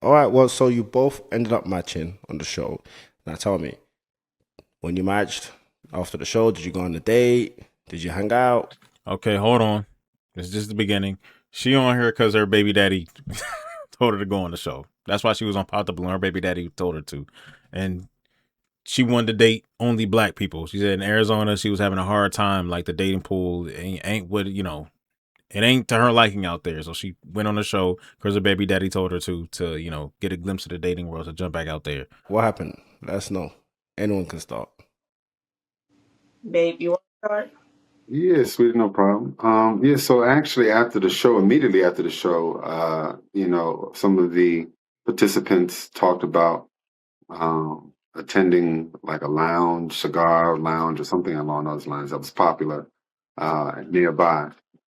All right. Well, so you both ended up matching on the show. Now tell me, when you matched after the show, did you go on a date? Did you hang out? Okay, hold on. This is just the beginning. She on here because her baby daddy told her to go on the show. That's why she was on Pop the Balloon. Her baby daddy told her to. And she wanted to date only black people. She said in Arizona she was having a hard time, like the dating pool ain't what it ain't to her liking out there. So she went on the show because her baby daddy told her to get a glimpse of the dating world to jump back out there. What happened? Let us know. Anyone can start. Babe, you want to start? Yeah, sweetie, no problem. Yeah, so actually after the show, immediately after the show, some of the participants talked about attending like a lounge, cigar lounge or something along those lines that was popular nearby.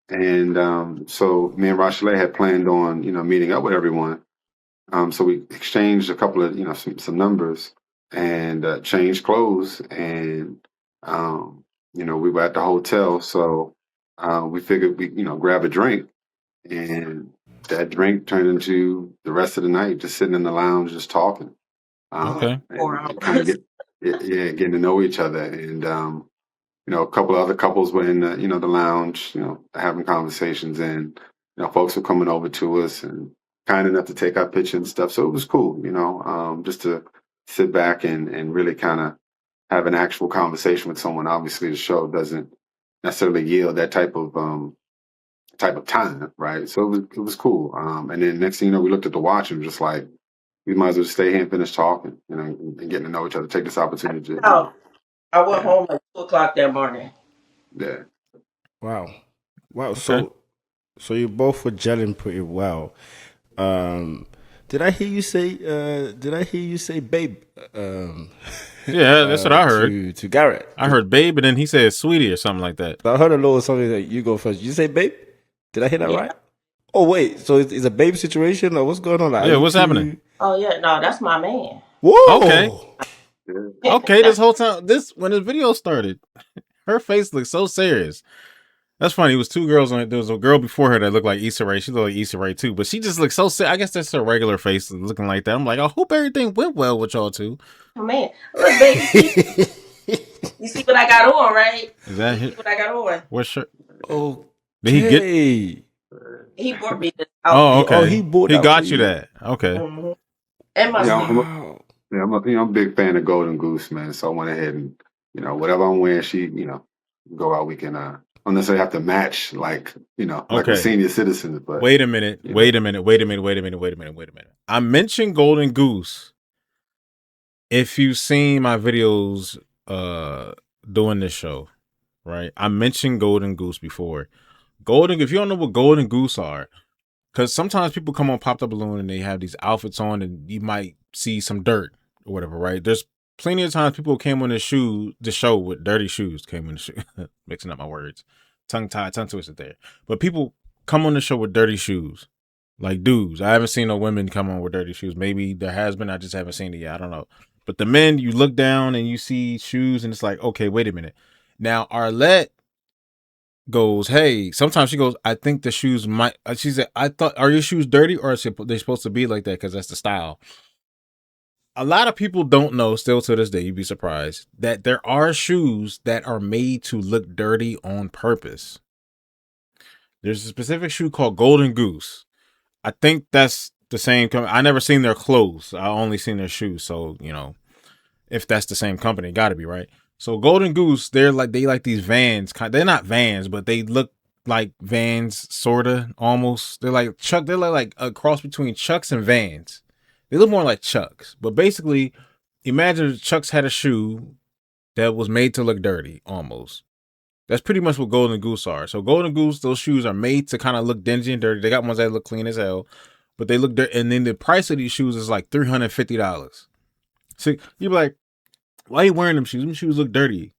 And so me and Roshella had planned on, meeting up with everyone. So we exchanged a couple of, some numbers and changed clothes. And, we were at the hotel. So we figured we, grab a drink. And that drink turned into the rest of the night, just sitting in the lounge, just talking. Okay. Four And kind of hours. getting to know each other. And, a couple of other couples were in the lounge, having conversations, and, folks were coming over to us and kind enough to take our picture and stuff. So it was cool, just to sit back and really kind of have an actual conversation with someone. Obviously, the show doesn't necessarily yield that type of time, right? So it was cool. And then next thing you know, we looked at the watch and just like, we might as well stay here and finish talking, and getting to know each other. Take this opportunity to, No, I went yeah, home at 2 o'clock that morning. yeah. Wow. Wow. Okay. So you both were gelling pretty well. Um, did I hear you say? Did I hear you say, babe? Yeah, that's what I heard. To Garrett. I heard babe, and then he said sweetie or something like that. I heard a little something that you go first. You say, babe? Did I hear that Yeah. right? Oh wait, so it's a babe situation or what's going on? Like, are Yeah, you what's happening? two? Oh yeah, no, that's my man. Okay. Whoa! Yeah. Okay, this whole time, when the video started, her face looked so serious. That's funny. It was two girls on it. There was a girl before her that looked like Issa Rae. She looked like Issa Rae too, but she just looked so serious. I guess that's her regular face looking like that. I'm like, I hope everything went well with y'all two. My man. Look, baby, you see what I got on, right? Is that You his? see what I got on? What shirt? Did he get? Okay. He bought me this Oh, outfit. Oh, he okay. bought He that for got you you. that. Okay. hmm And my Yeah, sneakers. Wow. I'm a big fan of Golden Goose, man. So I went ahead and, whatever I'm wearing, she, go out. We can, don't necessarily have to match like we're Okay. senior citizens, but Wait a minute. you know, Wait a minute. Wait a minute. Wait a minute. Wait a minute. Wait a minute. I mentioned Golden Goose. If you've seen my videos doing this show, right? I mentioned Golden Goose before. If you don't know what Golden Goose are, because sometimes people come on Pop the Balloon and they have these outfits on and you might see some dirt or whatever, right? There's plenty of times people came on the show with dirty shoes, came on the shoe, mixing up my words, tongue twisted there. But people come on the show with dirty shoes, like dudes. I haven't seen no women come on with dirty shoes. Maybe there has been, I just haven't seen it yet. I don't know. But the men, you look down and you see shoes and it's like, okay, wait a minute. Now, Arlette goes, hey, sometimes she goes, I think the shoes might, she said, I thought, are your shoes dirty or are they supposed to be like that because that's the style? A lot of people don't know, still to this day, you'd be surprised, that there are shoes that are made to look dirty on purpose. There's a specific shoe called Golden Goose. I think that's the same company. I never seen their clothes. I only seen their shoes. So, if that's the same company, gotta be, right? So Golden Goose, they like these Vans. They're not Vans, but they look like Vans, sorta, almost. They're like Chuck. They're like a cross between Chucks and Vans. They look more like Chucks, but basically, imagine Chucks had a shoe that was made to look dirty, almost. That's pretty much what Golden Goose are. So Golden Goose, those shoes are made to kind of look dingy and dirty. They got ones that look clean as hell, but they look dirty. And then the price of these shoes is like $350. So you're like, why are you wearing them shoes? Them shoes look dirty.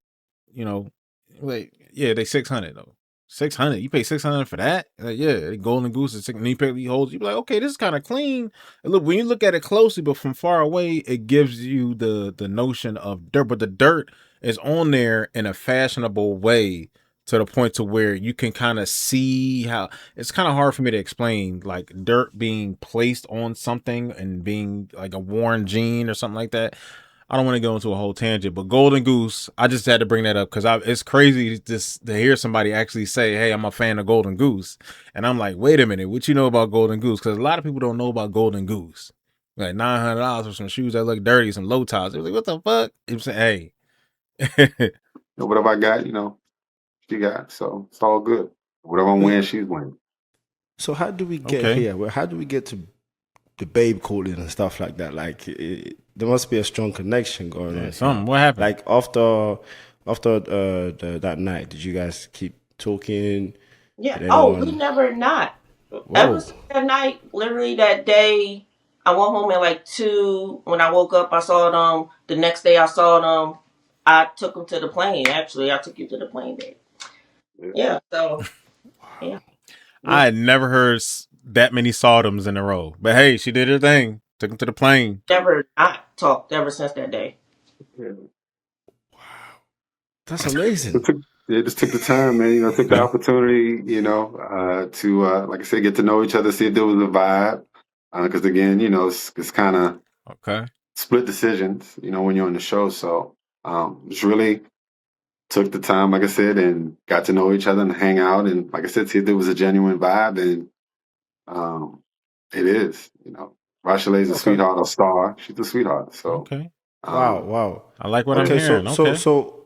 Like, yeah, they 600 though. 600. You pay 600 for that? Like, yeah, Golden Goose is 600. And you pay the holds. You be like, okay, this is kind of clean. And look, when you look at it closely, but from far away, it gives you the notion of dirt. But the dirt is on there in a fashionable way to the point to where you can kind of see how it's kind of hard for me to explain, like dirt being placed on something and being like a worn jean or something like that. I don't want to go into a whole tangent, but Golden Goose, I just had to bring that up because it's crazy just to hear somebody actually say, "Hey, I'm a fan of Golden Goose," and I'm like, "Wait a minute, what you know about Golden Goose?" Because a lot of people don't know about Golden Goose. Like $900 for some shoes that look dirty, some low tops. It was like, what the fuck? I'm saying, hey. Whatever I got, she got. So it's all good. Whatever I'm winning, she's winning. So how do we get here? Well, how do we get to the babe calling and stuff like that? Like, there must be a strong connection going on. Something. What happened? Like after that night, did you guys keep talking? Yeah. We never not. Whoa. Ever since that night, literally that day, I went home at like 2. When I woke up, I saw them. The next day, I saw them. I took them to the plane. Actually, I took you to the plane, babe. Yeah. So, yeah. I had never heard that many Sodoms in a row. But hey, she did her thing. Took him to the plane. Never not talked ever since that day. Yeah. Wow. That's amazing. Just took the time, man. Took the opportunity, to, like I said, get to know each other, see if there was a vibe. Because again, it's kind of split decisions, when you're on the show. So just really took the time, like I said, and got to know each other and hang out. And like I said, see if there was a genuine vibe. And it is, Roshella is a sweetheart, a star. She's a sweetheart. So wow. I like what I'm hearing. So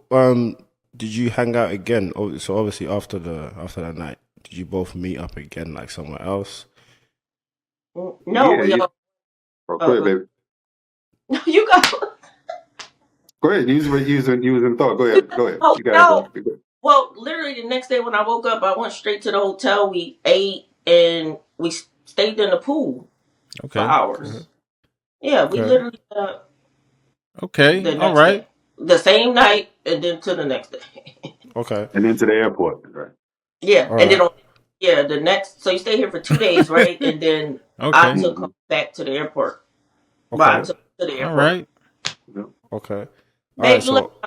did you hang out again? So obviously after that night, did you both meet up again, like somewhere else? No, go ahead, baby. No, you go. Go ahead. You was in thought. Go ahead. Oh, you got it. Well, literally the next day when I woke up, I went straight to the hotel. We ate and we stayed in the pool for hours. Mm-hmm. Yeah, we literally. All right. Day. The same night and then to the next day. Okay. And then to the airport, right? Yeah, and then the next. So you stay here for 2 days, right? And then I took him back to the airport. Okay. I took him to the airport. All right. Okay. Babe,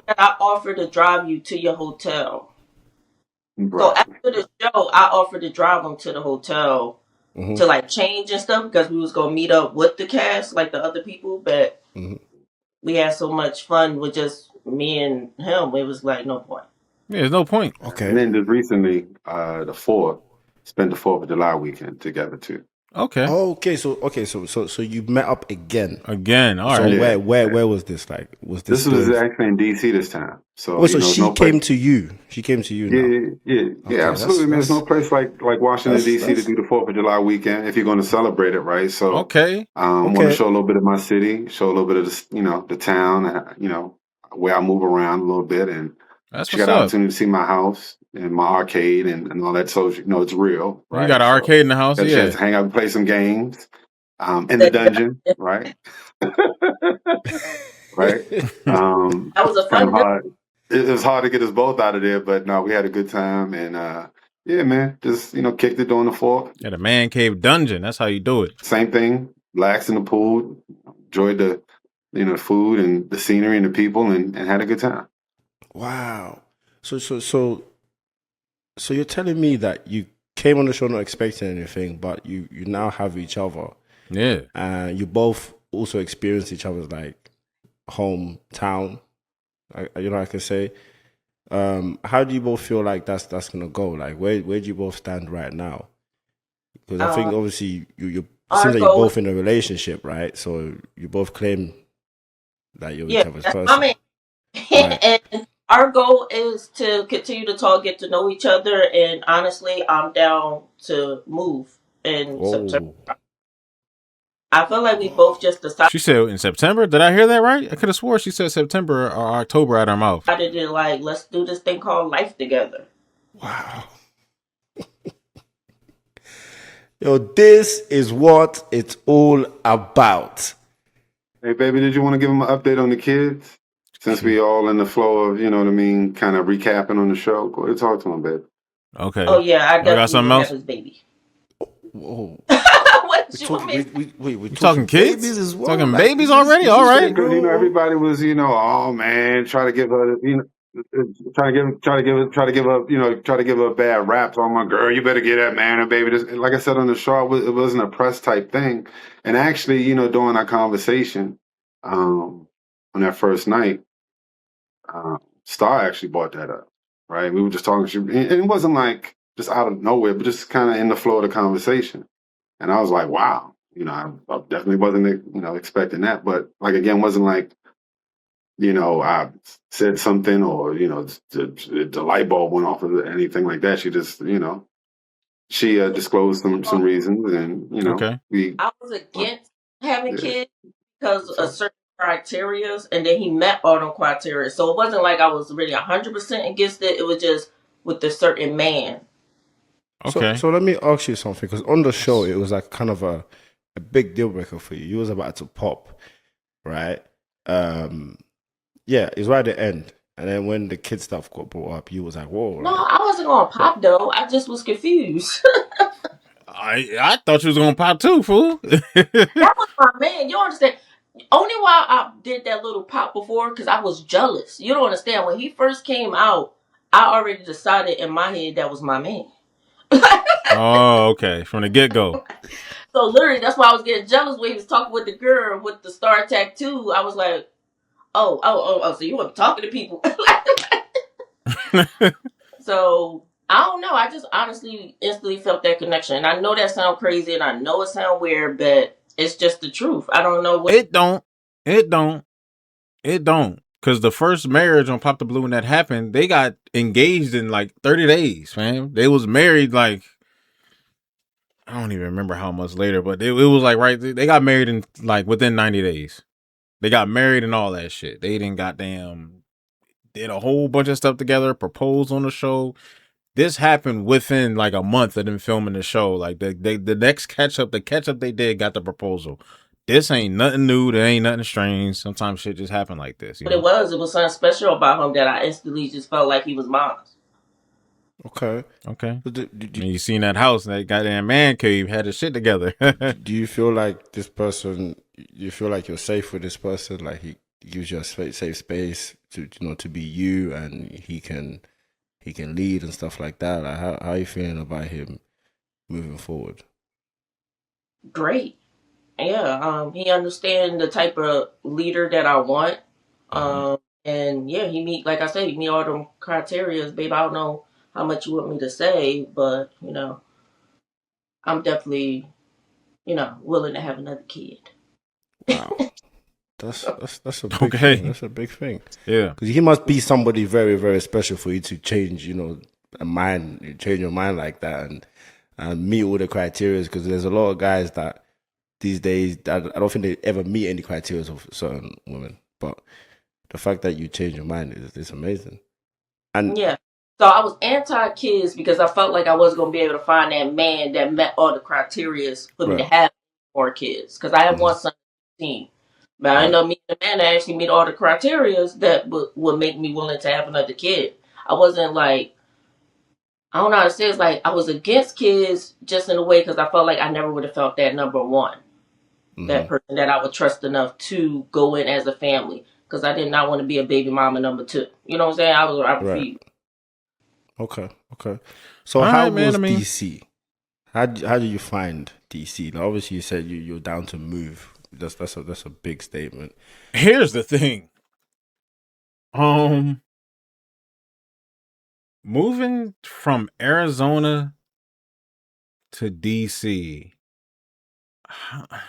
I offered to drive you to your hotel. Right. So after the show, I offered to drive him to the hotel to like change and stuff because we was gonna meet up with the cast, like the other people, but we had so much fun with just me and him. It was like no point. Yeah, there's no point. Okay. And then just recently, spent the 4th of July weekend together too. Okay. So you met up again. All right. So where was this? Like, was this? This was actually in DC this time. So she came to you. She came to you. Yeah, absolutely. Man, there's no place like Washington DC to do the 4th of July weekend if you're going to celebrate it, right? So want to show a little bit of my city, show a little bit of the town, where I move around a little bit, and she got an opportunity to see my house and my arcade and all that. So it's real. Right? You got an arcade in the house, got a chance to hang out and play some games in the dungeon, right? Right. That was a fun. Hard. It was hard to get us both out of there, but no, we had a good time and yeah, man, just kicked it during the 4th. Yeah, the man cave dungeon. That's how you do it. Same thing. Relaxed in the pool, enjoyed the food and the scenery and the people, and had a good time. Wow. So you're telling me that you came on the show not expecting anything, but you now have each other. Yeah. And you both also experience each other's like hometown. I can say. How do you both feel like that's gonna go? Like where do you both stand right now? Because I think obviously you seems like you're both in a relationship, right? So you both claim that you're each other's person. I mean, right. And our goal is to continue to talk, get to know each other, and honestly, I'm down to move in September. I feel like we both just decided. She said in September. Did I hear that right? I could have swore she said September or October out of her mouth. I did it like, let's do this thing called life together. Wow. Yo, this is what it's all about. Hey, baby, did you want to give them an update on the kids? Since we all in the flow of, kind of recapping on the show. Go ahead and talk to them, baby. Okay. Oh, yeah, I definitely got something else? have his baby. Whoa. What you want me? We're talking kids? Babies as well. Talking babies already? All right. Everybody was, oh, man, try to give her, try to give a bad rap. So I'm like, girl, you better get that man and baby. This, like I said on the show, it wasn't a press type thing. And actually, during our conversation, on that first night, Star actually brought that up. Right, we were just talking, and it wasn't like just out of nowhere, but just kind of in the flow of the conversation. And I was like, wow, I definitely wasn't, expecting that. But like again, wasn't like, I said something or, the light bulb went off or anything like that. She just, she disclosed some reasons and, Okay. I was against having kids because of certain criteria, and then he met all those criteria. So it wasn't like I was really 100% against it. It was just with the certain man. Okay. So let me ask you something, because on the show it was like kind of a big deal breaker for you. You was about to pop, right? Yeah, it's right at the end. And then when the kid stuff got brought up, you was like, whoa. No, I wasn't going to pop, though. I just was confused. I thought you was going to pop too, fool. That was my man. You understand? Only why I did that little pop before, because I was jealous. You don't understand. When he first came out, I already decided in my head that was my man. Oh, okay. From the get-go. So literally, that's why I was getting jealous when he was talking with the girl with the star tattoo. I was like, oh, so you were talking to people. So I don't know. I just honestly instantly felt that connection. And I know that sounds crazy and I know it sounds weird, but it's just the truth. I don't know what It don't. Because the first marriage on Pop the Blue when that happened, they got engaged in like 30 days, man. They was married like, I don't even remember how much later, but it was like they got married in like within 90 days. They got married and all that shit. They didn't did a whole bunch of stuff together, proposed on the show. This happened within like a month of them filming the show. Like the next catch up they did got the proposal. This ain't nothing new. There ain't nothing strange. Sometimes shit just happen like this. it was. It was something special about him that I instantly just felt like he was mine. Okay. You seen that house, that goddamn man cave, had his shit together. Do you feel like this person? You feel like you're safe with this person? Like he gives you a safe space to be you, and he can lead and stuff like that. Like how are you feeling about him moving forward? Great. Yeah. He understands the type of leader that I want. And yeah, he meet, like I said, he meet all them criteria. Babe, I don't know how much you want me to say, but I'm definitely, willing to have another kid. Wow. That's a big thing. That's a big thing. Yeah. Because he must be somebody very, very special for you to change, change your mind like that and meet all the criteria. Because there's a lot of guys that these days, I don't think they ever meet any criteria of certain women. But the fact that you change your mind is amazing. And yeah. So I was anti-kids because I felt like I wasn't going to be able to find that man that met all the criteria for me to have more kids. Because I have one son, 16. But I ended up meeting a man that actually meet all the criteria that would make me willing to have another kid. I wasn't like, I don't know how to say it. It's like I was against kids just in a way because I felt like I never would have felt that number one. That person that I would trust enough to go in as a family. Because I did not want to be a baby mama number two. You know what I'm saying? I refused. Okay. So how was DC? How do you find DC? Now, obviously, you said you're down to move. That's a big statement. Here's the thing. Moving from Arizona to DC. I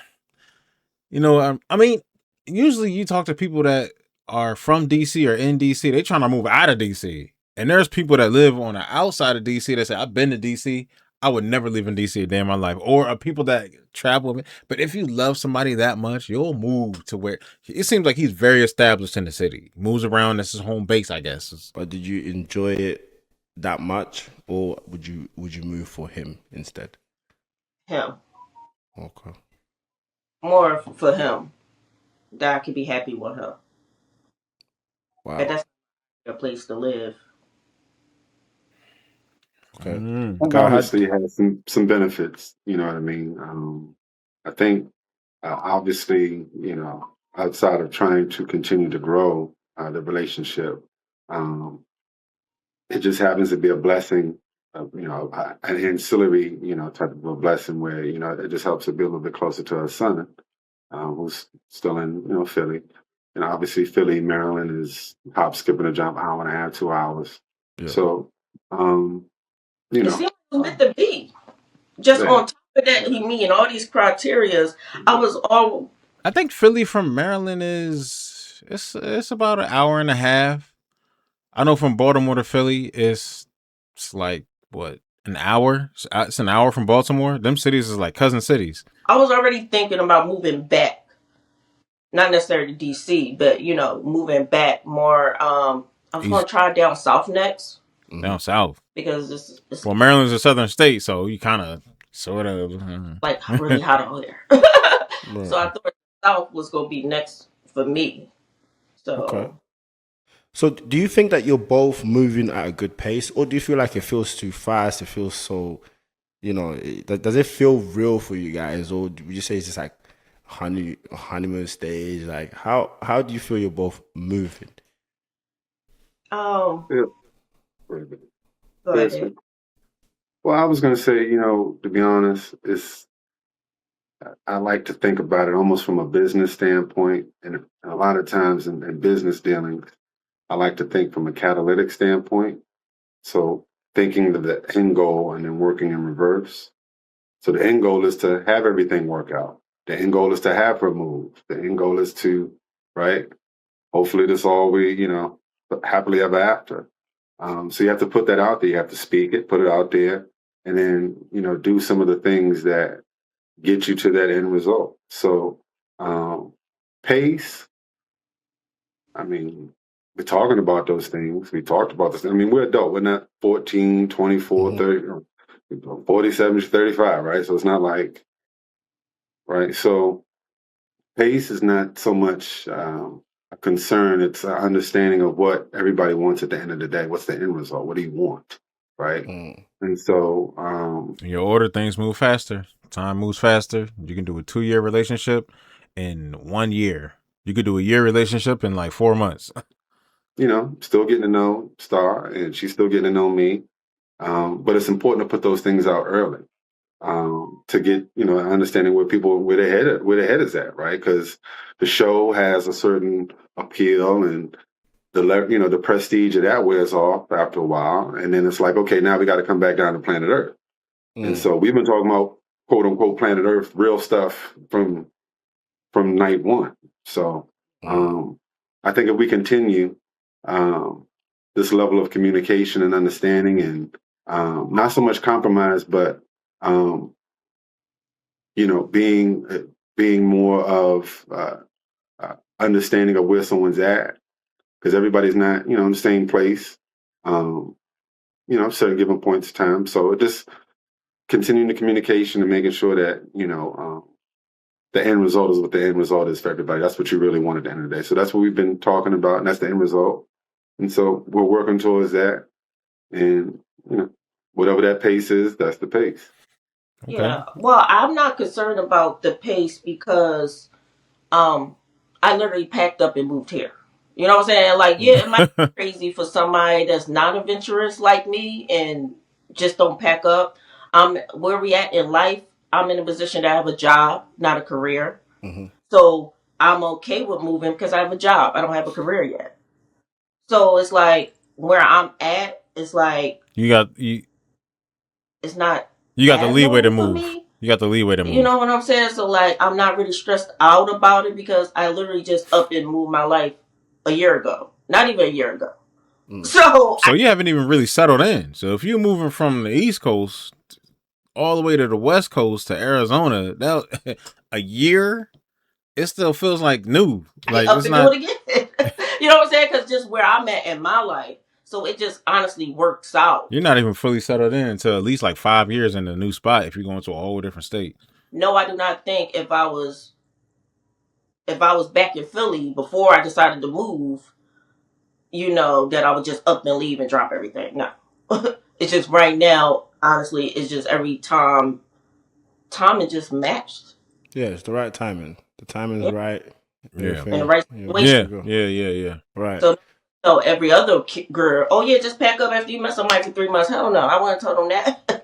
mean, usually you talk to people that are from DC or in DC, they trying to move out of DC. And there's people that live on the outside of DC that say, I've been to DC. I would never live in DC a day in my life. Or people that travel with me. But if you love somebody that much, you'll move to where it seems like he's very established in the city. Moves around, that's his home base, I guess. But did you enjoy it that much, or would you move for him instead? Him. Okay. More for him. That I could be happy with him. Wow. And that's a place to live. Okay. Obviously, it has some benefits. You know what I mean? I think obviously, outside of trying to continue to grow the relationship, It just happens to be a blessing, an ancillary, type of a blessing where, it just helps to be a little bit closer to her son, who's still in, Philly. And obviously Philly, Maryland is hop, skipping a jump, hour and a half, 2 hours. Yeah. So, it seems meant to be. Just on top of that, he meeting all these criterias. I think Philly from Maryland it's about an hour and a half. I know from Baltimore to Philly, it's like what, an hour? It's an hour from Baltimore. Them cities is like cousin cities. I was already thinking about moving back, not necessarily to DC, but moving back more. I was going to try down south next. Down south because it's Maryland's a southern state, so you kind of sort of like really hot out there. Right. So I thought south was going to be next for me. So. Okay. So do you think that you're both moving at a good pace, or do you feel like it feels too fast? It feels so, does it feel real for you guys, or would you say it's just like honeymoon stage? Like how do you feel you're both moving? Oh. Yeah. Go ahead. Well, I was going to say, to be honest, I like to think about it almost from a business standpoint, and a lot of times in business dealings, I like to think from a catalytic standpoint. So thinking of the end goal and then working in reverse. So the end goal is to have everything work out. The end goal is to have her move. The end goal is to, right? Hopefully this all we, happily ever after. So you have to put that out there. You have to speak it, put it out there, and then, do some of the things that get you to that end result. So pace, I mean, we're talking about those things. We talked about this. I mean, we're adult. We're not 14, 24, 30, 47 to 35, right? So it's not like, right? So pace is not so much a concern. It's an understanding of what everybody wants at the end of the day. What's the end result? What do you want, right? And so... your order, things move faster. Time moves faster. You can do a 2-year relationship in 1 year. You could do a year relationship in like 4 months. Still getting to know Star, and she's still getting to know me. But it's important to put those things out early to get, an understanding where their head is at, right? Because the show has a certain appeal, and the prestige of that wears off after a while, and then it's like, okay, now we got to come back down to planet Earth. And so we've been talking about quote unquote planet Earth, real stuff from night one. So I think if we continue this level of communication and understanding, and not so much compromise, but being more of understanding of where someone's at, because everybody's not in the same place. Certain given points of time. So just continuing the communication and making sure that the end result is what the end result is for everybody. That's what you really want at the end of the day. So that's what we've been talking about, and that's the end result. And so we're working towards that. And, whatever that pace is, that's the pace. Okay. Yeah. Well, I'm not concerned about the pace because I literally packed up and moved here. You know what I'm saying? Like, yeah, it might be crazy for somebody that's not adventurous like me and just don't pack up. Where we at in life, I'm in a position to have a job, not a career. Mm-hmm. So I'm okay with moving because I have a job. I don't have a career yet. So it's like where I'm at, it's like it's not. You got the leeway to move. You got the leeway to move. You know what I'm saying? So like I'm not really stressed out about it because I literally just up and moved my life a year ago. Not even a year ago. So you haven't even really settled in. So if you're moving from the East Coast all the way to the West Coast to Arizona, a year, it still feels like new. Like up and do it again. You know what I'm saying? Because just where I'm at in my life, so it just honestly works out. You're not even fully settled in until at least like 5 years in a new spot if you're going to a whole different state. No, I do not think if I was back in Philly before I decided to move, that I would just up and leave and drop everything. No. It's just right now, honestly, it's just every time it just matched. Yeah, it's the right timing. The timing is right. Yeah. And the right situation. Yeah. Right. So tell every other girl, oh yeah, just pack up after you met somebody for 3 months. Hell no, I wouldn't tell them that.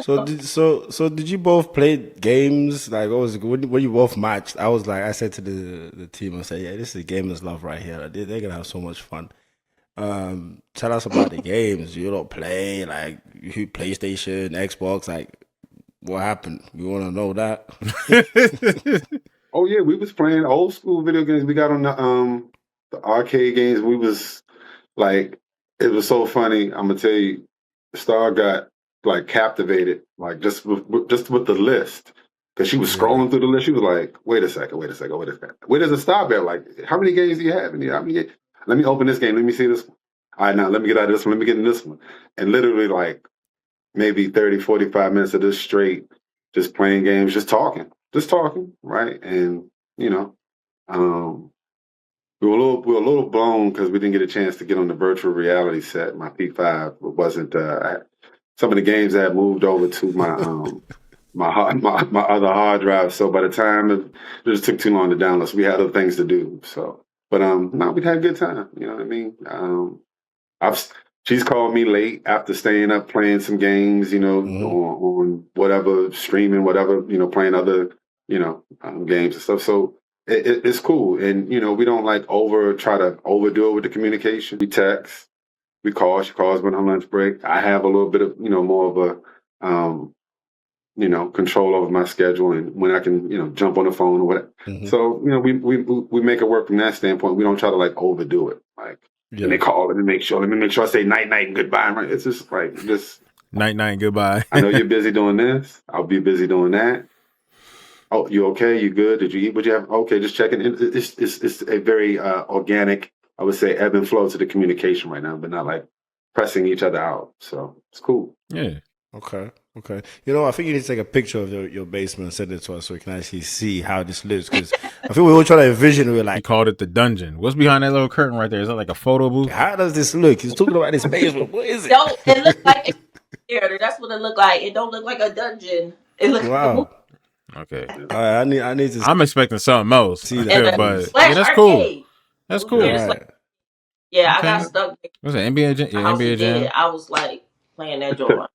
So did you both play games? Like, what was when you both matched? I said to the team, I said, yeah, this is gamers love right here. They're gonna have so much fun. Tell us about the games. You don't play like PlayStation, Xbox. Like, what happened? You want to know that? Oh yeah, we was playing old school video games. We got on the arcade games. We was like, it was so funny. I'm gonna tell you, Star got like captivated, like just with the list, because she was scrolling through the list. She was like, wait a second, where does it stop at? Like, how many games do you have in here? How many? Let me open this game. Let me see this one. All right, now let me get out of this one. Let me get in this one. And literally, like, maybe 30, 45 minutes of this straight, just playing games, just talking, right? And we were a little blown because we didn't get a chance to get on the virtual reality set. My P5 wasn't. Some of the games had moved over to my other hard drive. So by the time it just took too long to download, so we had other things to do. So, but no, we had a good time. You know what I mean? She's called me late after staying up playing some games, on whatever, streaming, whatever, playing other, games and stuff. So it's cool. And, we don't try to overdo it with the communication. We text, we call, she calls me on her lunch break. I have a little bit of, more of a, control over my schedule and when I can, jump on the phone or whatever. Mm-hmm. So, we make it work from that standpoint. We don't try to overdo it. Let me call. Let me make sure I say night and goodbye. Right? It's just night and goodbye. I know you're busy doing this. I'll be busy doing that. Oh, you okay? You good? Did you eat what you have? Okay, just checking. It's a very organic, I would say, ebb and flow to the communication right now, but not pressing each other out. So it's cool. Yeah. Okay. I think you need to take a picture of your basement and send it to us so we can actually see how this lives. Because I think we were trying to envision. We were like, he called it the dungeon. What's behind that little curtain right there? Is that like a photo booth? How does this look? He's talking about this basement. What is it? No, it looks like a That's what it looked like. It don't look like a dungeon. It looks wow. Okay. I need to. I'm expecting something else. See that, but that's cool. That's cool. I got stuck. What's that? NBA Jam? Yeah, NBA Jam. I was playing that joint.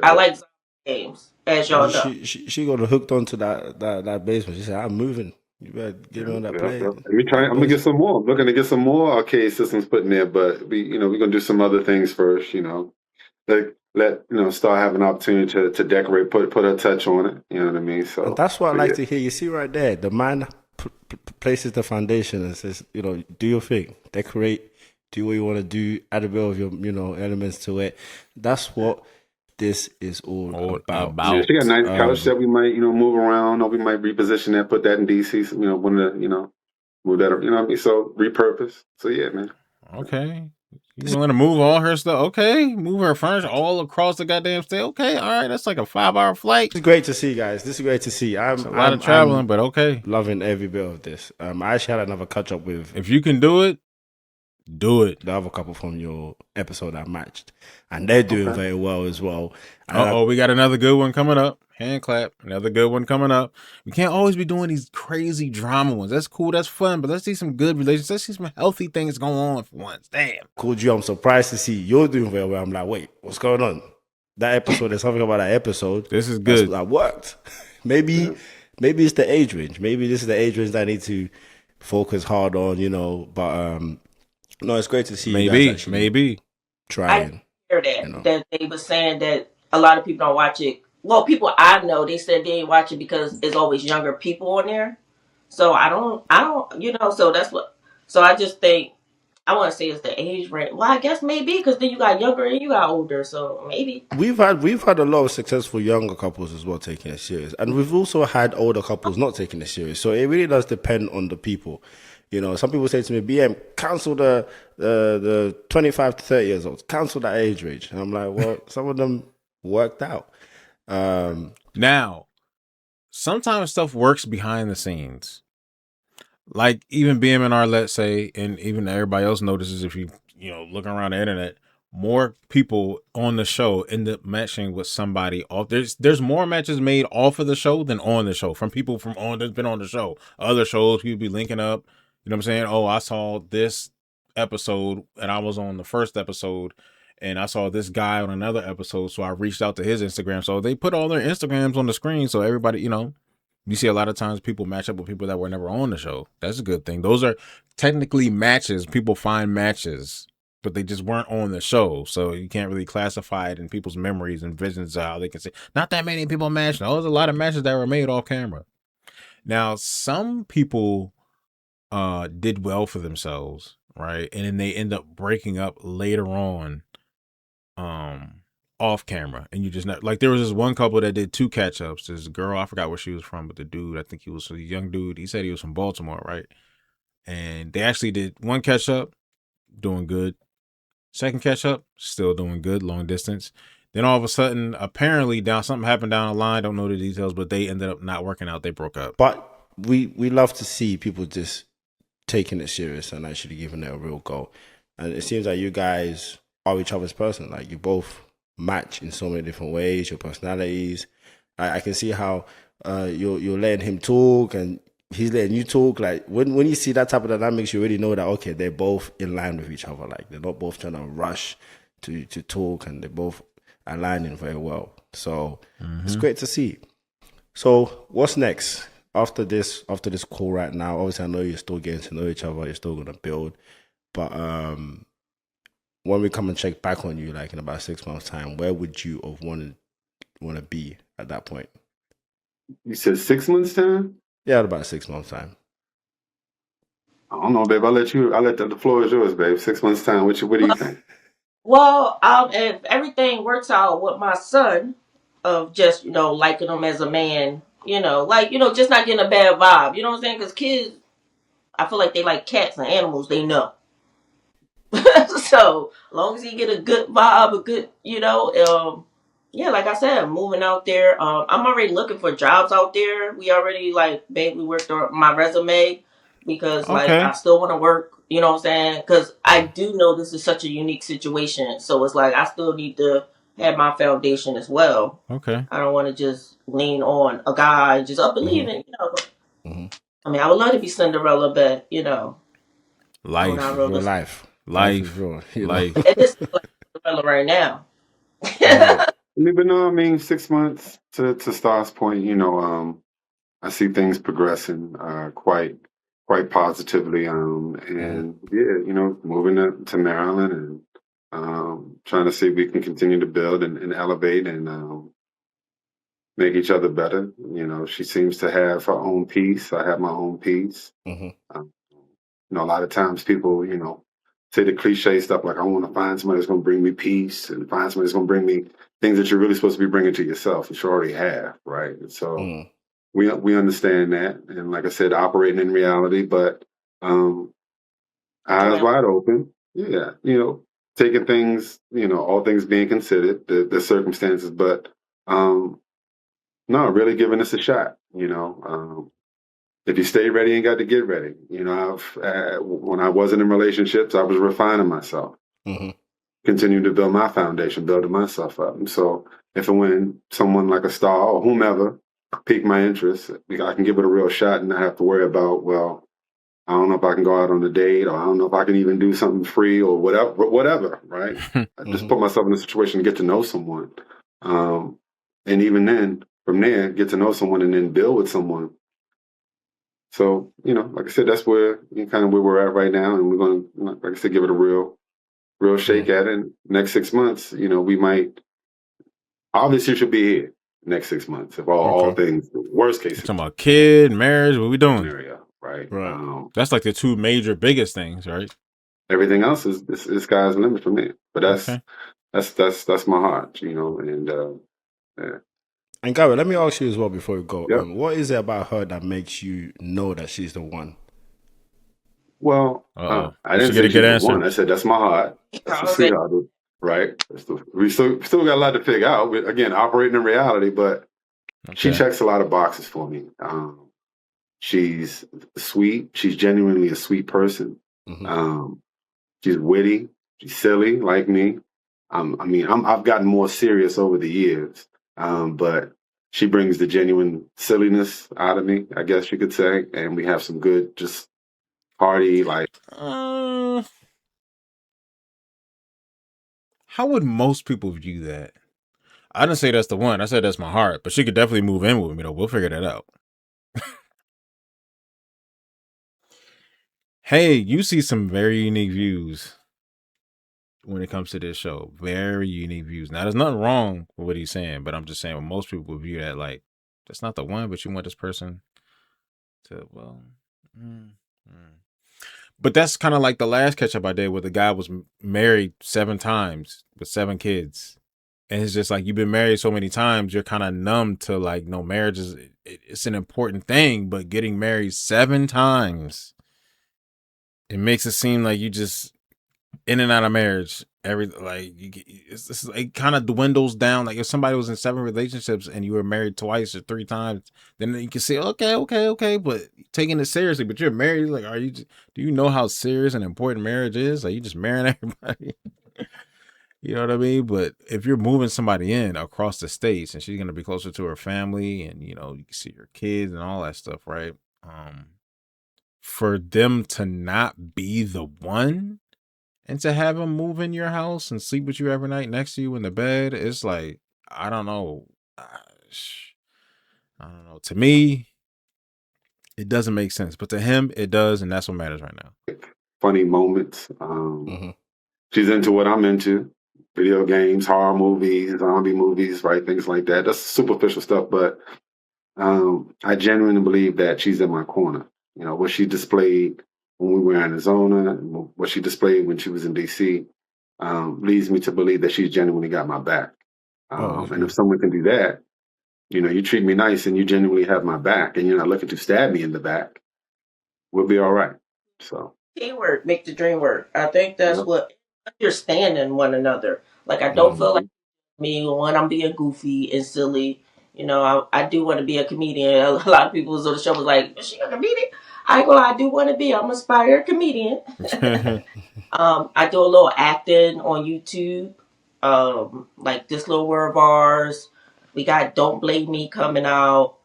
I like games, as y'all know. She got hooked onto that basement. She said, "I'm moving. You better get me on that plane." I'm gonna get some more. I'm looking to get some more arcade systems put in there, but we're gonna do some other things first. Let Star have an opportunity to decorate, put a touch on it. You know what I mean? So and that's what I like to hear. You see right there, the man places the foundation and says, do your thing, decorate. Do what you want to do, add a bit of your, elements to it. That's what this is all about. Yeah, she got a nice couch that we might, move around, or we might reposition that, put that in DC. When move that, what I mean? So repurpose. So yeah, man. Okay. You want to move all her stuff? Okay. Move her furniture all across the goddamn state. Okay. All right. That's like a 5-hour flight. This is great to see, guys. This is great to see. It's a lot of traveling, but okay. Loving every bit of this. I actually had another catch up with. If you can do it, do it. The other couple from your episode I matched, and they're doing very well as well. We got another good one coming up. Hand clap. Another good one coming up. We can't always be doing these crazy drama ones. That's cool. That's fun. But let's see some good relations. Let's see some healthy things going on for once. Damn. Cool, G. I'm surprised to see you're doing very well. I'm like, wait, what's going on? That episode, there's something about that episode. This is good. That worked. Maybe it's the age range. Maybe this is the age range that I need to focus hard on, but no, it's great to see you guys actually trying. I hear that they were saying that a lot of people don't watch it. Well, people I know, they said they ain't watch it because there's always younger people on there. So I don't, so that's what. So I just think I want to say it's the age range. Well, I guess maybe because then you got younger and you got older, so maybe we've had a lot of successful younger couples as well taking it serious, and we've also had older couples not taking it serious. So it really does depend on the people. Some people say to me, "BM, cancel the 25 to 30 years old, cancel that age range," and I'm like, well, some of them worked out. Now, sometimes stuff works behind the scenes. Like even BM and Arlette say, and even everybody else notices if you looking around the internet, more people on the show end up matching with somebody off. There's more matches made off of the show than on the show from people from on that's been on the show. Other shows, people be linking up. You know what I'm saying? Oh, I saw this episode and I was on the first episode and I saw this guy on another episode, so I reached out to his Instagram. So they put all their Instagrams on the screen, so everybody, you know, you see a lot of times people match up with people that were never on the show. That's a good thing. Those are technically matches. People find matches, but they just weren't on the show. So you can't really classify it in people's memories and visions of how they can say, not that many people matched. No, there's a lot of matches that were made off camera. Now, some people did well for themselves, right? And then they end up breaking up later on off camera. And you just not like there was this one couple that did 2 catch-ups. This girl, I forgot where she was from, but the dude, I think he was a young dude. He said he was from Baltimore, right? And they actually did 1 catch-up, doing good. 2nd catch-up, still doing good, long distance. Then all of a sudden, apparently something happened down the line, don't know the details, but they ended up not working out. They broke up. But we love to see people just taking it serious and actually giving it a real go. And it seems like you guys are each other's person. Like you both match in so many different ways, your personalities. I can see how you're letting him talk and he's letting you talk. Like when you see that type of dynamics, you already know that okay, they're both in line with each other. Like they're not both trying to rush to talk, and they're both aligning very well. So it's great to see. So what's next after this call right now? Obviously, I know you're still getting to know each other. You're still gonna build, but when we come and check back on you, like in about 6 months' time, where would you have want to be at that point? You said 6 months time? Yeah, about 6 months' time. I don't know, babe. I'll let the floor is yours, babe. 6 months time. What do you think? Well, if everything works out with my son, of just liking him as a man, just not getting a bad vibe. You know what I'm saying? Because kids, I feel like they like cats and animals. They know. So as long as he get a good vibe, a good, yeah, like I said, moving out there. I'm already looking for jobs out there. We already we worked on my resume because I still want to work. You know what I'm saying? Because I do know this is such a unique situation. So it's like I still need to have my foundation as well. Okay. I don't want to just lean on a guy just up and leaving. I mean, I would love to be Cinderella, but life. And this is Cinderella right now. I mean, 6 months to Star's point, I see things progressing quite positively. And yeah, moving to Maryland and trying to see if we can continue to build and elevate and make each other better. She seems to have her own peace. I have my own peace. A lot of times people, say the cliche stuff like, I want to find somebody that's going to bring me peace and find somebody that's going to bring me things that you're really supposed to be bringing to yourself, which you already have, right? And so we understand that. And like I said, operating in reality, but eyes wide open. Yeah, taking things, all things being considered, the circumstances, but no, really giving this a shot, if you stay ready, you got to get ready. When I wasn't in relationships, I was refining myself, continuing to build my foundation, building myself up. And so if and when someone like a Star or whomever pique my interest, I can give it a real shot and not have to worry about, well, I don't know if I can go out on a date, or I don't know if I can even do something free or whatever, right? I just put myself in a situation to get to know someone. And even then, from there, get to know someone and then build with someone. So, like I said, that's where kind of where we're at right now. And we're going to, like I said, give it a real shake at it. And next 6 months, we might, obviously should be here next 6 months. If all things, worst case. Talking about kid, marriage, what we doing? Scenario, right. That's like the 2 major biggest things, right? Everything else is sky's the limit for me. But that's my heart, and yeah. And Garrett, let me ask you as well before we go. Yep. What is it about her that makes you know that she's the one? Well, I didn't say she's the one. I said that's my heart. That's the sweetheart, right? We still got a lot to figure out. Again, operating in reality, but she checks a lot of boxes for me. She's sweet. She's genuinely a sweet person. She's witty. She's silly, like me. I've gotten more serious over the years, but she brings the genuine silliness out of me, I guess you could say, and we have some good, just party like. How would most people view that? I didn't say that's the one. I said that's my heart, but she could definitely move in with me though. We'll figure that out. Hey, you see some very unique views when it comes to this show. Very unique views. Now, there's nothing wrong with what he's saying, but I'm just saying, well, most people view that like, that's not the one, but you want this person to, well. But that's kind of like the last catch up I did where the guy was married 7 times with 7 kids. And it's just like, you've been married so many times, you're kind of numb to like, no, marriage is, it's an important thing, but getting married 7 times, it makes it seem like you just in and out of marriage. It kind of dwindles down. Like if somebody was in 7 relationships and you were married twice or 3 times, then you can say, okay, but taking it seriously. But you're married, like, do you know how serious and important marriage is? Like you just marrying everybody. You know what I mean? But if you're moving somebody in across the states and she's going to be closer to her family and, you know, you can see your kids and all that stuff, right? For them to not be the one and to have him move in your house and sleep with you every night next to you in the bed, it's like, I don't know. To me, it doesn't make sense. But to him, it does. And that's what matters right now. Funny moments. She's into what I'm into. Video games, horror movies, zombie movies, right? Things like that. That's superficial stuff, but I genuinely believe that she's in my corner. You know, what she displayed when we were in Arizona, and what she displayed when she was in DC, leads me to believe that she's genuinely got my back. And if someone can do that, you know, you treat me nice and you genuinely have my back and you're not looking to stab me in the back, we'll be all right. So teamwork make the dream work. I think that's what understanding one another. Like I don't feel like me when I'm being goofy and silly. You know, I do want to be a comedian. A lot of people was on the show was like, "Is she a comedian?" I do want to be. I'm an aspired comedian. I do a little acting on YouTube. Like This Little World of Ours. We got Don't Blame Me coming out.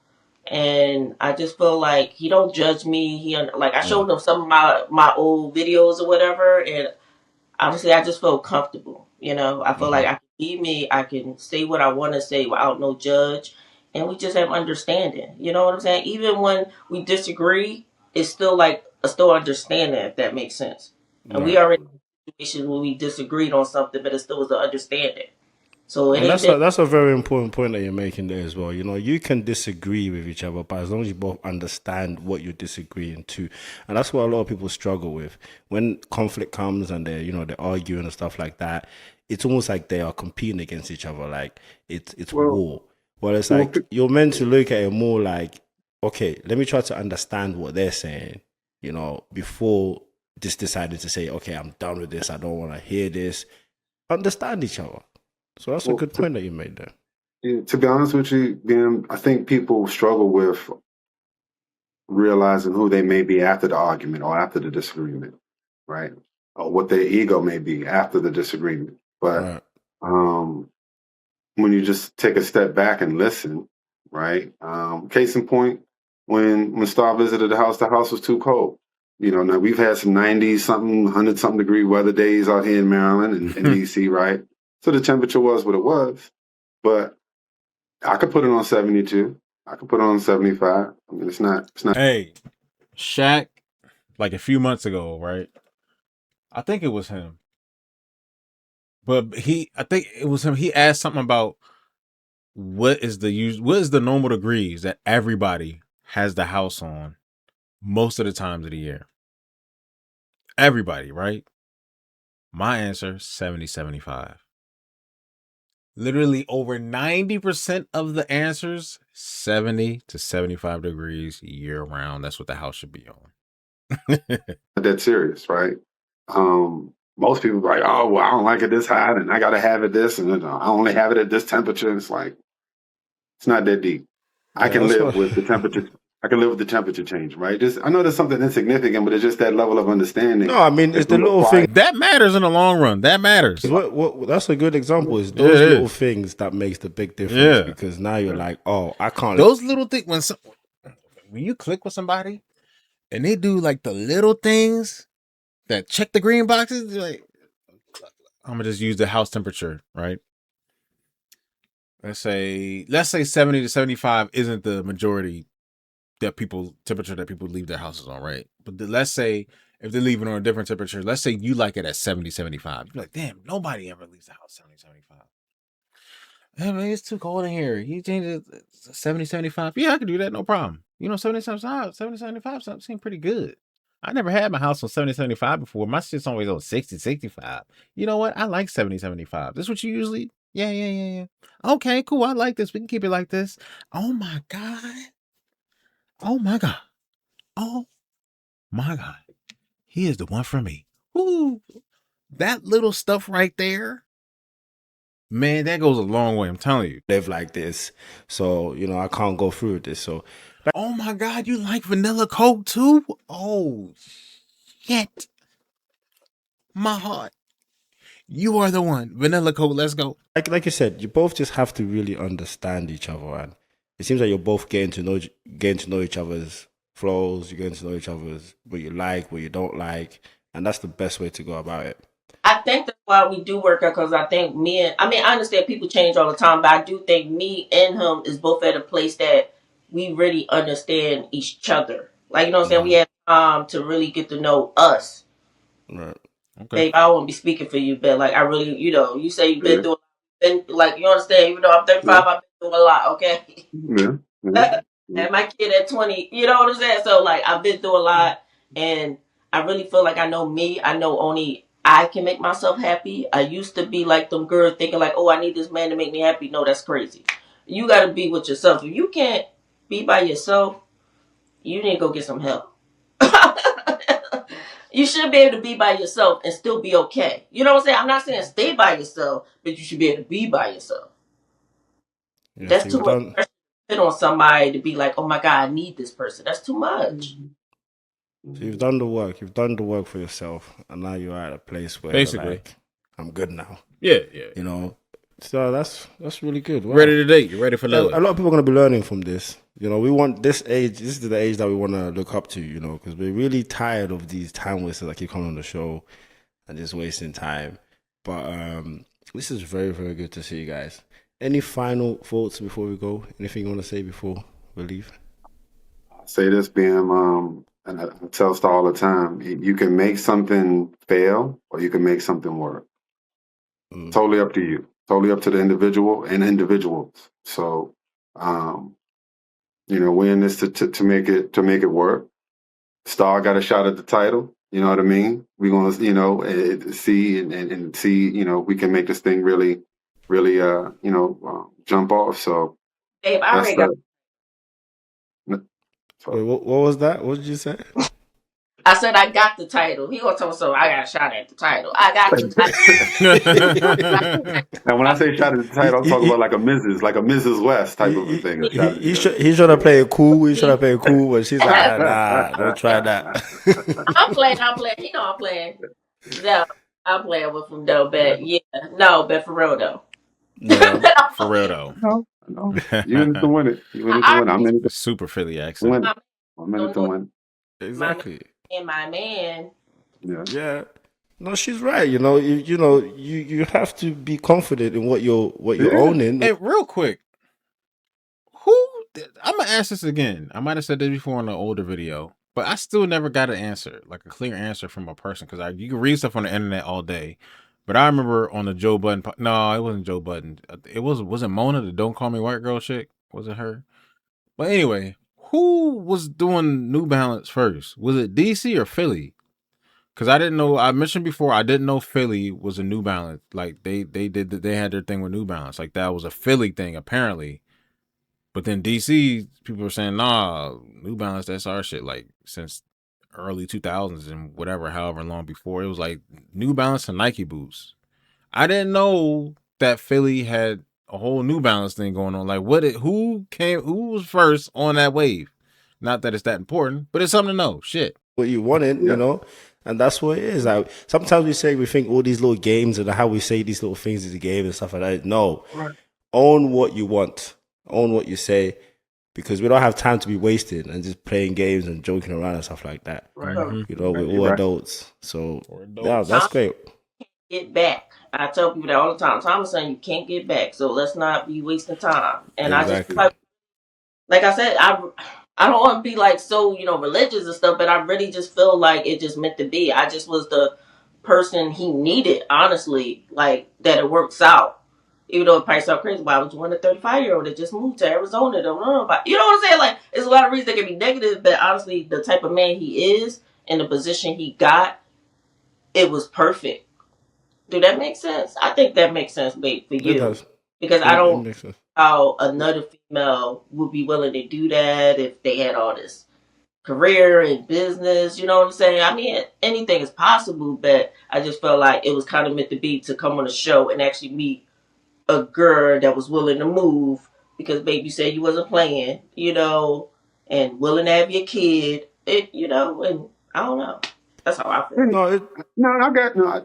And I just feel like he don't judge me. I showed him some of my old videos or whatever, and honestly, I just feel comfortable. You know, I feel like I can be me. I can say what I want to say without no judge, and we just have understanding. You know what I'm saying? Even when we disagree, it's still still understanding. If that makes sense. And we already in situations when we disagreed on something, but it still was an understanding. So and that's a very important point that you're making there as well. You know, you can disagree with each other, but as long as you both understand what you're disagreeing to, and that's what a lot of people struggle with when conflict comes and they're arguing and stuff like that. It's almost like they are competing against each other, like it's war. Well, it's like you're meant to look at it more like, okay, let me try to understand what they're saying, you know, before just deciding to say, okay, I'm done with this. I don't want to hear this. Understand each other. So that's a good point that you made there. Yeah, to be honest with you, Ben, I think people struggle with realizing who they may be after the argument or after the disagreement, right? Or what their ego may be after the disagreement. But when you just take a step back and listen, right? Case in point, when Star visited the house was too cold. You know, now we've had some 90-something, 100-something degree weather days out here in Maryland and DC, right? So the temperature was what it was, but I could put it on 72. I could put it on 75. I mean, it's not. Hey, Shaq, like a few months ago, right? I think it was him. But I think it was him. He asked something about what is the normal degrees that everybody has the house on most of the times of the year. Everybody, right? My answer, 70, 75. Literally over 90% of the answers, 70 to 75 degrees year round. That's what the house should be on. That serious, right? Most people are like, oh, well, I don't like it this hot and I got to have it this and I only have it at this temperature. It's like, it's not that deep. I can live with the temperature. I can live with the temperature change, right? Just I know there's something insignificant, but it's just that level of understanding. No, I mean it's the little thing that matters in the long run. That matters. What that's a good example. Is those little things that makes the big difference because now you're like, oh, I can't. Those little things when you click with somebody and they do like the little things that check the green boxes, like I'm gonna just use the house temperature, right? Let's say 70 to 75 isn't the majority temperature that people leave their houses on, right? But let's say if they're leaving on a different temperature, let's say you like it at 70, 75. You're like, damn, nobody ever leaves the house 70, 75. Hey, man, it's too cold in here. You change it 70, 75. Yeah, I can do that, no problem. 70, 75 seems pretty good. I never had my house on 70, 75 before. My shit's always on 60, 65. You know what? I like 70, 75. This what you usually? Yeah. Okay, cool. I like this. We can keep it like this. Oh my God. Oh my God. Oh my God. He is the one for me. Woo. That little stuff right there, man, that goes a long way. I'm telling you. Live like this. So, I can't go through this. So, oh my God, you like vanilla Coke too? Oh, shit. My heart. You are the one. Vanilla Coke, let's go. Like you said, you both just have to really understand each other. And it seems like you're both getting to know each other's flows. You're getting to know each other's what you like, what you don't like. And that's the best way to go about it. I think that's why we do work out, because I think I understand people change all the time, but I do think me and him is both at a place that we really understand each other. Like, you know what I'm saying? We have time to really get to know us. Right. Okay. Babe, I won't be speaking for you, but like, I really, you say you've been through, like, you understand, even though I'm 35, I've been through a lot, okay? Yeah. And my kid at 20, you know what I'm saying? So, like, I've been through a lot, and I really feel like I know me. I know only I can make myself happy. I used to be like them girls thinking like, oh, I need this man to make me happy. No, that's crazy. You got to be with yourself. If you can't be by yourself, you need to go get some help. You should be able to be by yourself and still be okay. You know what I'm saying? I'm not saying stay by yourself, but you should be able to be by yourself. Yeah, that's too much pressure to put on somebody to be like, oh my God, I need this person. That's too much. So you've done the work. You've done the work for yourself, and now you're at a place where basically, like, I'm good now. Yeah. So that's really good. Wow. Ready to date. You're ready for love. A lot of people are going to be learning from this. We want this age. This is the age that we want to look up to. Because we're really tired of these time wasters that keep coming on the show and just wasting time. But this is very, very good to see you guys. Any final thoughts before we go? Anything you want to say before we leave? I'll say this, BM. And I tell Star all the time, you can make something fail or you can make something work. Totally up to you. Totally up to the individual and individuals. So, we're in this to make it work. Star got a shot at the title. You know what I mean? We're going to, see and see, we can make this thing really, really, jump off. So, Babe, I already got. Wait, what was that? What did you say? I said I got the title. He gonna tell me so I got a shot at the title. I got the title. And when I say shot at the title, I'm talking about like a Mrs. West type of a thing. He's trying to play it cool. He's trying to play it cool, but she's like, nah, don't try that. I'm playing. You know I'm playing. No, I'm playing with him though, but yeah. No, but for real though. No, for real though. No. You in it to win it. I'm in it. Super Philly accent. I'm in it to win. Exactly. And my man. Yeah. No, she's right. You have to be confident in what you're owning. Hey, real quick, I'm gonna ask this again. I might have said this before in an older video, but I still never got an answer, like a clear answer from a person, because you can read stuff on the internet all day. But I remember on the Joe Budden. No, it wasn't Joe Budden. It was it Mona, the "Don't Call Me White Girl" chick? Was it her? But anyway, who was doing New Balance first? Was it DC or Philly? Because I didn't know. I mentioned before, I didn't know Philly was a New Balance. Like they had their thing with New Balance. Like that was a Philly thing apparently. But then DC people were saying, nah, New Balance, that's our shit. Like since early 2000s and whatever, however long before, it was like New Balance and Nike boots. I didn't know that Philly had a whole New Balance thing going on. Like who was first on that wave? Not that it's that important, but it's something to know. Shit. What you wanted, you know, and that's what it is. Like sometimes we think all these little games and how we say these little things is a game and stuff like that. No, own what you want, own what you say, because we don't have time to be wasted and just playing games and joking around and stuff like that. Right. You know, we're all adults, so yeah, that's great. Get back. I tell people that all the time. Thomas saying you can't get back, so let's not be wasting time. And Exactly. I just like I said, I don't want to be like so, you know, religious and stuff, but I really just feel like it just meant to be. I just was the person he needed, honestly, like that it works out. Even though it probably sounds crazy, but I was one of 35-year-old that just moved to Arizona. Don't know about, you know what I'm saying? Like, there's a lot of reasons that can be negative, but honestly, the type of man he is and the position he got, it was perfect. Do that make sense? I think that makes sense, babe, for you. It does. Because I don't know how another female would be willing to do that if they had all this career and business. You know what I'm saying? I mean, anything is possible, but I just felt like it was kind of meant to be to come on a show and actually meet a girl that was willing to move because, babe, you said you wasn't playing, you know, and willing to have your kid, you know, and I don't know. That's how I feel.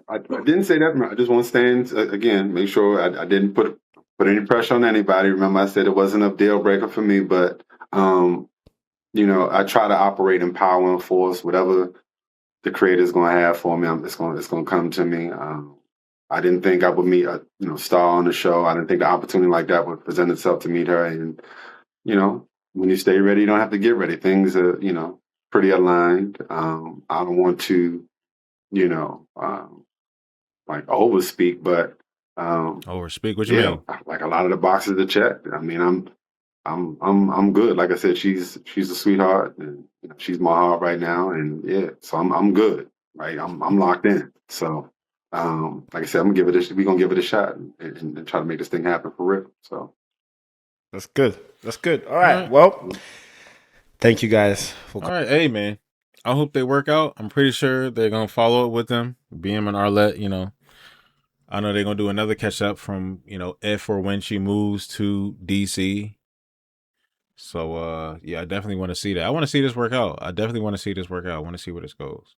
I didn't say that. I just want to stand again, make sure I didn't put any pressure on anybody. Remember, I said it wasn't a deal breaker for me, but you know, I try to operate in power and force. Whatever the creator's going to have for me, it's going to come to me. I didn't think I would meet a star on the show. I didn't think the opportunity like that would present itself to meet her. And you know, when you stay ready, you don't have to get ready. Things are pretty aligned. I don't want to like overspeak, but overspeak. What you mean? Like a lot of the boxes are checked. I mean, I'm good. Like I said, she's a sweetheart, and she's my heart right now, and so I'm good. Right, I'm locked in. So, like I said, we're gonna give it a shot and try to make this thing happen for real. So that's good. That's good. All right. Well, thank you guys. All right. Hey, man. I hope they work out. I'm pretty sure they're gonna follow up with them. BM and Arlette, I know they're gonna do another catch up from if or when she moves to DC. So I definitely want to see that. I want to see this work out. I want to see where this goes.